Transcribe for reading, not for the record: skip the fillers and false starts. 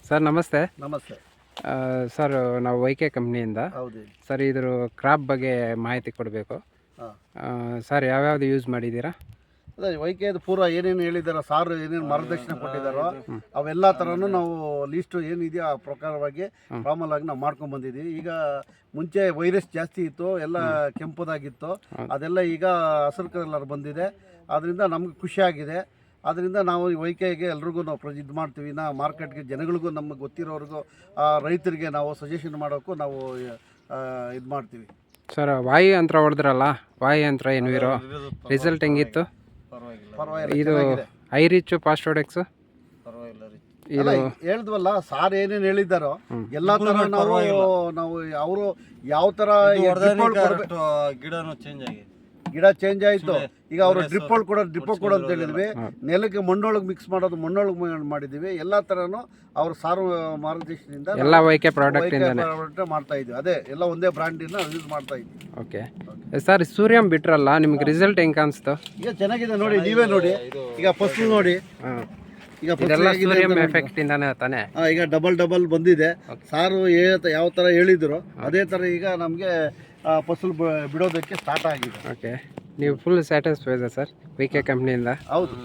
Sir ನಮಸ್ತೆ. ನಮಸ್ತೆ sir ನಾವು ವೈಕೆ ಕಂಪ್ನಿಯಿಂದ. ಹೌದು ಸರ್ ಇದ್ರ ಕ್ರಾಪ್ ಬಗ್ಗೆ ಮಾಹಿತಿ ಕೊಡಬೇಕು. ಸರ್ ಯಾವ್ಯಾವ್ದು ಯೂಸ್ ಮಾಡಿದ್ದೀರಾ? ಅದೇ ವೈಕೆದು ಪೂರ ಏನೇನು ಹೇಳಿದಾರೋ ಸಾರು ಏನೇನು ಮಾರ್ಗದರ್ಶನ ಕೊಟ್ಟಿದ್ದಾರೋ ಅವೆಲ್ಲ ಥರನೂ ನಾವು ಲೀಸ್ಟು ಏನಿದೆಯೋ ಆ ಪ್ರಕಾರವಾಗಿ ಫಾರ್ಮಲ್ ಆಗಿ ನಾವು ಮಾಡ್ಕೊಂಡು ಬಂದಿದ್ದೀವಿ. ಈಗ ಮುಂಚೆ ವೈರಸ್ ಜಾಸ್ತಿ ಇತ್ತು, ಎಲ್ಲ ಕೆಂಪದಾಗಿತ್ತು, ಅದೆಲ್ಲ ಈಗ ಹಸಿರು ಕಲರ್ ಬಂದಿದೆ. ಅದರಿಂದ ನಮ್ಗೆ ಖುಷಿಯಾಗಿದೆ. ಆದ್ದರಿಂದ ನಾವು ಈ ವೈಕೆಗೆ ಎಲ್ರಿಗೂ ನಾವು ಇದು ಮಾಡ್ತೀವಿ. ಮಾರ್ಕೆಟ್ಗೆ ಜನಗಳಿಗೂ ನಮಗೆ ಗೊತ್ತಿರೋರಿಗೂ ರೈತರಿಗೆ ನಾವು ಸಜೆಷನ್ ಮಾಡೋಕ್ಕೂ ನಾವು ಇದು ಮಾಡ್ತೀವಿ. ಸರ್ ವಾಯು ಯಂತ್ರ ಹೊಡೆದ್ರಲ್ಲ, ವಾಯು ಯಂತ್ರ ಎನ್ವಿರೋ ರಿಸಲ್ಟ್ ಹೆಂಗಿತ್ತು? ಇದು ಐ ರಿಚ್ ಫಾಸ್ಫೋಡೆಕ್ಸ್ ಇದು ಹೇಳಿದ್ವಲ್ಲ, ಸಾರ್ ಏನೇನು ಹೇಳಿದ್ದಾರೋ ಎಲ್ಲ ಥರ ನಾವು ಅವರು ಯಾವ ಥರ ಗಿಡ ಚೇಂಜ್ ಆಯಿತು. ಈಗ ಅವರು ಡ್ರಿಪ್ ಕೊಡು ಅಂತ ಹೇಳಿದ್ವಿ. ನೆಲಕ್ಕೆ ಮಣ್ಣೊಳಗೆ ಮಿಕ್ಸ್ ಮಾಡೋದು ಮಣ್ಣೊಳಗೆ ಮಾಡಿದ್ದೀವಿ. ಎಲ್ಲ ಥರನೂ ಅವರು ಸಾರು ಮಾರ್ಗದರ್ಶನದಿಂದ ಎಲ್ಲ ವೈಕೆ ಪ್ರಾಡಕ್ಟ್ ಮಾಡ್ತಾ ಇದ್ವಿ. ಅದೇ ಎಲ್ಲ ಒಂದೇ ಬ್ರ್ಯಾಂಡಿನ ಯೂಸ್ ಮಾಡ್ತಾ ಇದ್ವಿ. ಓಕೆ ಸರ್, ಸೂರ್ಯಂ ಬಿಟ್ರಲ್ಲ, ನಿಮ್ಗೆ ರಿಸಲ್ಟ್ ಹೆಂಗೆ ಕಾಣಿಸ್ತು? ಈಗ ಚೆನ್ನಾಗಿದೆ ನೋಡಿ, ನೀವೇ ನೋಡಿ. ಈಗ ಫಸ್ಟ್ ನೋಡಿ, ಈಗ ಸೂರ್ಯಂ ಎಫೆಕ್ಟ್ ಇಂದಾನೆ ತಾನೆ ಈಗ ಡಬಲ್ ಬಂದಿದೆ. ಸಾರು ಯಾವ ಥರ ಹೇಳಿದ್ರು ಅದೇ ಥರ ಈಗ ನಮಗೆ ಫಸಲು ಬಿಡೋದಕ್ಕೆ ಸ್ಟಾರ್ಟ್ ಆಗಿದೆ. ಓಕೆ, ನೀವು ಫುಲ್ ಸ್ಯಾಟಿಸ್ಫೈಡ್ ಸರ್ ವೈಕೆ ಕಂಪ್ನಿಯಿಂದ? ಹೌದು.